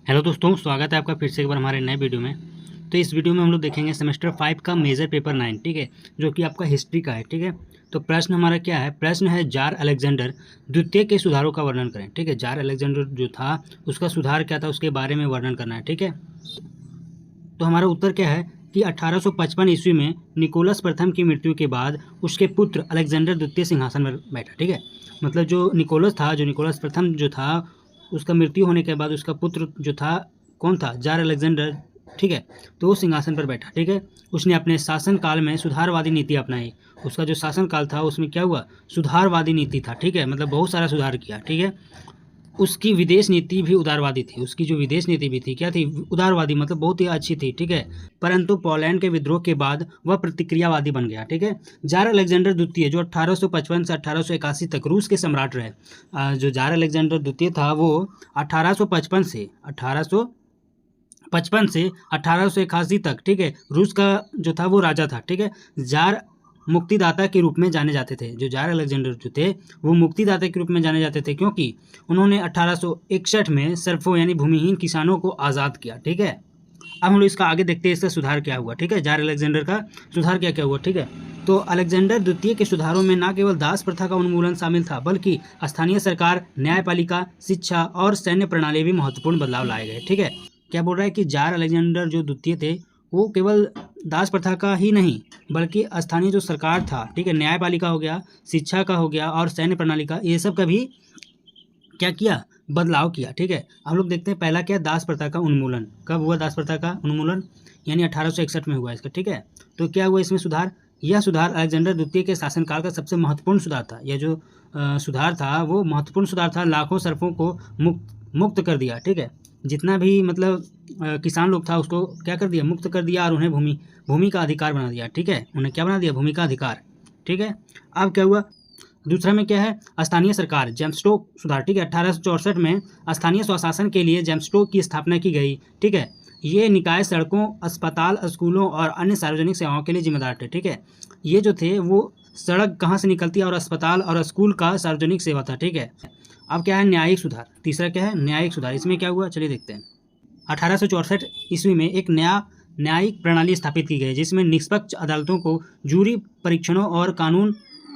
Hello दोस्तों, स्वागत है आपका फिर से एक बार हमारे नए वीडियो में। तो इस वीडियो में हम लोग देखेंगे सेमेस्टर 5 का मेजर पेपर 9, ठीक है, जो कि आपका हिस्ट्री का है, ठीक है। तो प्रश्न हमारा क्या है? प्रश्न है जार अलेक्जेंडर द्वितीय के सुधारों का वर्णन करें, ठीक है। जार अलेक्जेंडर जो था उसका सुधार क्या था, उसके बारे में वर्णन करना है, ठीक है। तो हमारा उत्तर क्या है कि 1855 ईस्वी में निकोलस प्रथम की मृत्यु के बाद उसके पुत्र अलेक्जेंडर द्वितीय सिंहासन पर बैठा, ठीक है। मतलब जो निकोलस प्रथम जो था, उसका मृत्यु होने के बाद उसका पुत्र जो था, कौन था? जार अलेक्जेंडर, ठीक है। तो वो सिंहासन पर बैठा, ठीक है। उसने अपने शासन काल में सुधारवादी नीति अपनाई। उसका जो शासन काल था उसमें क्या हुआ? सुधारवादी नीति था, ठीक है। मतलब बहुत सारा सुधार किया, ठीक है। उसकी विदेश नीति भी उदारवादी थी। उसकी जो विदेश नीति भी थी क्या थी? उदारवादी, मतलब बहुत ही अच्छी थी, ठीक है। परंतु पोलैंड के विद्रोह के बाद वह प्रतिक्रियावादी बन गया, ठीक है। जार अलेक्जेंडर द्वितीय जो 1855 से 1881 तक रूस के सम्राट रहे। जो जार अलेक्जेंडर द्वितीय था वो 1855 से 1881 तक, ठीक है, रूस का जो था वो राजा था, ठीक है। जार मुक्तिदाता के रूप में जाने जाते थे। जो जार अलेक्जेंडर जो थे वो मुक्तिदाता के रूप में जाने जाते थे, क्योंकि उन्होंने 1861 में सर्फों यानी भूमिहीन किसानों को आज़ाद किया, ठीक है। अब हम लोग इसका आगे देखते हैं, इसका सुधार क्या हुआ, ठीक है। जार अलेक्जेंडर का सुधार क्या क्या हुआ, ठीक है। तो अलेक्जेंडर द्वितीय के सुधारों में न केवल दास प्रथा का उन्मूलन शामिल था, बल्कि स्थानीय सरकार, न्यायपालिका, शिक्षा और सैन्य प्रणाली भी महत्वपूर्ण बदलाव लाए गए, ठीक है। क्या बोल रहा है कि जार अलेक्जेंडर जो द्वितीय थे वो केवल दास प्रथा का ही नहीं, बल्कि स्थानीय जो सरकार था, ठीक है, न्यायपालिका हो गया, शिक्षा का हो गया और सैन्य प्रणाली का, ये सब का भी क्या किया? बदलाव किया, ठीक है। हम लोग देखते हैं पहला क्या? दास प्रथा का उन्मूलन। कब हुआ दास प्रथा का उन्मूलन? यानी 1861 में हुआ इसका, ठीक है। तो क्या हुआ इसमें सुधार? यह सुधार अलेक्जेंडर द्वितीय के शासनकाल का सबसे महत्वपूर्ण सुधार था। यह जो सुधार था वो महत्वपूर्ण सुधार था। लाखों सर्फों को मुक्त कर दिया, ठीक है। जितना भी मतलब किसान लोग था उसको क्या कर दिया? मुक्त कर दिया और उन्हें भूमि का अधिकार बना दिया, ठीक है। उन्हें क्या बना दिया? भूमि का अधिकार, ठीक है। अब क्या हुआ? दूसरा में क्या है? स्थानीय सरकार, जेम्स्टोक सुधार, ठीक है। 1864 में स्थानीय स्वशासन के लिए जेम्स्टोक की स्थापना की गई, ठीक है। ये निकाय सड़कों, अस्पताल, स्कूलों और अन्य सार्वजनिक सेवाओं के लिए जिम्मेदार थे, ठीक है। ये जो थे वो सड़क कहाँ से निकलती है? और अस्पताल और स्कूल का सार्वजनिक सेवा था, ठीक है। अब क्या है? न्यायिक सुधार। तीसरा क्या है? न्यायिक सुधार। इसमें क्या हुआ चलिए देखते हैं। 1864 ईस्वी में एक नया न्यायिक प्रणाली स्थापित की गई, जिसमें निष्पक्ष अदालतों को जूरी परीक्षणों और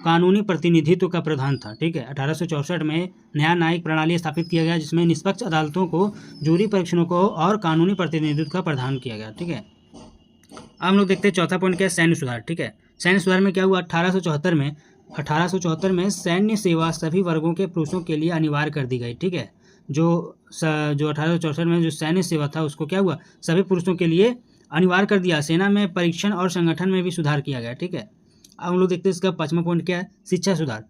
कानूनी प्रतिनिधित्व का प्रावधान था, ठीक है। 1864 में नया न्यायिक प्रणाली स्थापित किया गया, जिसमें निष्पक्ष अदालतों को जूरी परीक्षणों को और कानूनी प्रतिनिधित्व का प्रावधान किया गया, ठीक है। अब हम लोग देखते हैं चौथा पॉइंट क्या है? सैन्य सुधार, ठीक है। सैन्य सुधार में क्या हुआ? 1874 में सैन्य सेवा सभी वर्गों के पुरुषों के लिए अनिवार्य कर दी गई, ठीक है। जो 1864 में जो सैन्य सेवा था उसको क्या हुआ? सभी पुरुषों के लिए अनिवार्य कर दिया। सेना में परीक्षण और संगठन में भी सुधार किया गया, ठीक है। अब हम लोग देखते हैं इसका पांचवा पॉइंट क्या है? शिक्षा सुधार।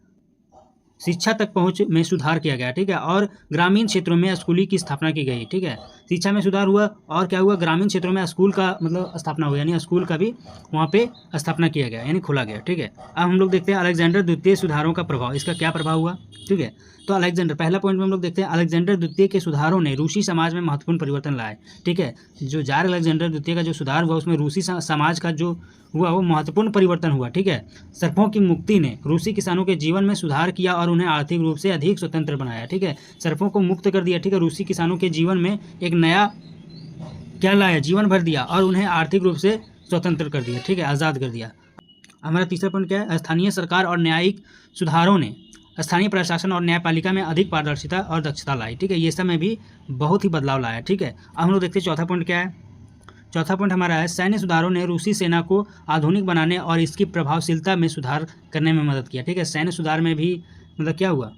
शिक्षा तक पहुंच में सुधार किया गया, ठीक है। और ग्रामीण क्षेत्रों में स्कूली की स्थापना की गई, ठीक है। शिक्षा में सुधार हुआ और क्या हुआ? ग्रामीण क्षेत्रों में स्कूल का मतलब स्थापना हुआ, यानी स्कूल का भी वहाँ पे स्थापना किया गया, यानी खोला गया, ठीक है। अब हम लोग देखते हैं अलेक्जेंडर द्वितीय सुधारों का प्रभाव। इसका क्या प्रभाव हुआ, ठीक है। तो अलेक्जेंडर, पहला पॉइंट में हम लोग देखते हैं अलेक्जेंडर द्वितीय के सुधारों ने रूसी समाज में महत्वपूर्ण परिवर्तन लाए, ठीक है। जो जार अलेक्जेंडर द्वितीय का जो सुधार हुआ उसमें रूसी समाज का जो हुआ वो महत्वपूर्ण परिवर्तन हुआ, ठीक है। सर्पों की मुक्ति ने रूसी किसानों के जीवन में सुधार किया और उन्हें आर्थिक रूप से अधिक स्वतंत्र बनाया, ठीक है। सर्पों को मुक्त कर दिया, ठीक है। रूसी किसानों के जीवन में एक नया क्या लाया? जीवन भर दिया और उन्हें आर्थिक रूप से स्वतंत्र कर दिया, ठीक है, आज़ाद कर दिया। हमारा तीसरा पॉइंट क्या है? स्थानीय सरकार और न्यायिक सुधारों ने स्थानीय प्रशासन और न्यायपालिका में अधिक पारदर्शिता और दक्षता लाई, ठीक है। ये सब में भी बहुत ही बदलाव लाया, ठीक है। अब हम लोग देखते हैं चौथा पॉइंट क्या है। चौथा पॉइंट हमारा है सैन्य सुधारों ने रूसी सेना को आधुनिक बनाने और इसकी प्रभावशीलता में सुधार करने में मदद किया, ठीक है। सैन्य सुधार में भी मतलब क्या हुआ?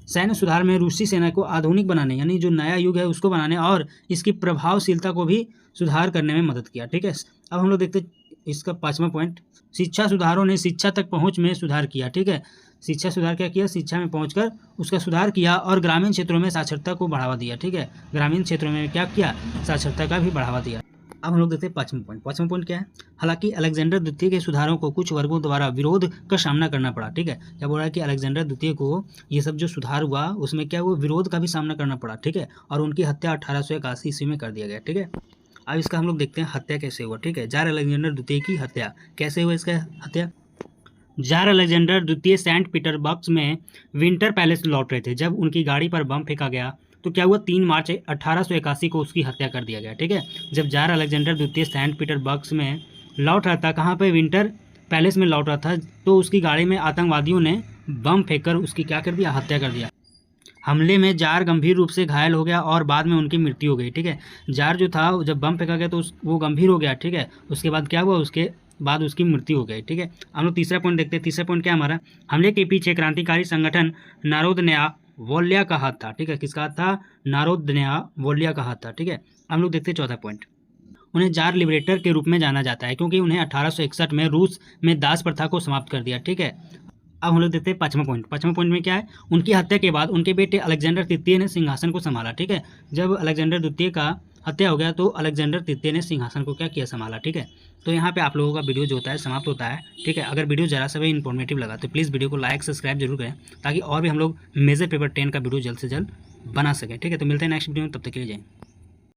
सैन्य सुधार में रूसी सेना को आधुनिक बनाने, यानी जो नया युग है उसको बनाने और इसकी प्रभावशीलता को भी सुधार करने में मदद किया, ठीक है। अब हम लोग देखते हैं इसका पांचवा पॉइंट। शिक्षा सुधारों ने शिक्षा तक पहुंच में सुधार किया, ठीक है। शिक्षा सुधार क्या किया? शिक्षा में पहुंचकर उसका सुधार किया और ग्रामीण क्षेत्रों में साक्षरता को बढ़ावा दिया, ठीक है। ग्रामीण क्षेत्रों में क्या किया? साक्षरता का भी बढ़ावा दिया। अब हम लोग देखते हैं पाँचवें पॉइंट। पाँचवें पॉइंट क्या है? हालांकि अलेक्जेंडर द्वितीय के सुधारों को कुछ वर्गों द्वारा विरोध का सामना करना पड़ा, ठीक है। क्या बोल रहा है कि अलेक्जेंडर द्वितीय को ये सब जो सुधार हुआ उसमें क्या हुआ? विरोध का भी सामना करना पड़ा, ठीक है। और उनकी हत्या 1881 ईस्वी में कर दिया गया, ठीक है। अब इसका हम लोग देखते हैं हत्या कैसे हुआ, ठीक है। जार अलेक्जेंडर द्वितीय की हत्या कैसे हुआ? इसका हत्या, जार अलेक्जेंडर द्वितीय सेंट पीटर्सबर्ग में विंटर पैलेस लौट रहे थे। जब उनकी गाड़ी पर बम फेंका गया तो क्या हुआ, 3 मार्च 1881 को उसकी हत्या कर दिया गया। ठीक है, जब जार अलेक्जेंडर द्वितीय सेंट पीटर्सबर्ग में लौट रहा था, कहाँ पे, विंटर पैलेस में लौट रहा था, तो उसकी गाड़ी में आतंकवादियों ने बम फेंककर उसकी क्या कर दिया, हत्या कर दिया। हमले में जार गंभीर रूप से घायल हो गया और बाद में उनकी मृत्यु हो गई। ठीक है, जार जो था जब बम फेंका गया तो वो गंभीर हो गया। ठीक है, उसके बाद क्या हुआ, उसके बाद उसकी मृत्यु हो गई। ठीक है, हम लोग तीसरा पॉइंट देखते हैं। तीसरा पॉइंट क्या हमारा, हमले के पीछे क्रांतिकारी संगठन नारोदन्या वोल्या का हाथ था। ठीक है, किसका हाथ था, नारोदन्या वोल्या का हाथ था। ठीक है, हम लोग देखते हैं चौथा पॉइंट। उन्हें जार लिबरेटर के रूप में जाना जाता है क्योंकि उन्हें 1861 में रूस में दास प्रथा को समाप्त कर दिया। ठीक है, अब हम लोग देखते हैं पाँचवा पॉइंट। पाँचवा पॉइंट में क्या है, उनकी हत्या के बाद उनके बेटे अलेक्जेंडर तृतीय ने सिंहासन को संभाला। ठीक है, जब अलेक्जेंडर द्वितीय का हत्या हो गया तो अलेक्जेंडर तृतीय ने सिंहासन को क्या किया, संभाला। ठीक है, तो यहाँ पे आप लोगों का वीडियो जो होता है समाप्त होता है। ठीक है, अगर वीडियो जरा सा भी इन्फॉर्मेटिव लगा तो प्लीज़ वीडियो को लाइक सब्सक्राइब जरूर करें ताकि और भी हम लोग मेजर पेपर 10 का वीडियो जल्द से जल्द बना सकें। ठीक है, तो मिलते हैं नेक्स्ट वीडियो में, तब तक के लिए जय।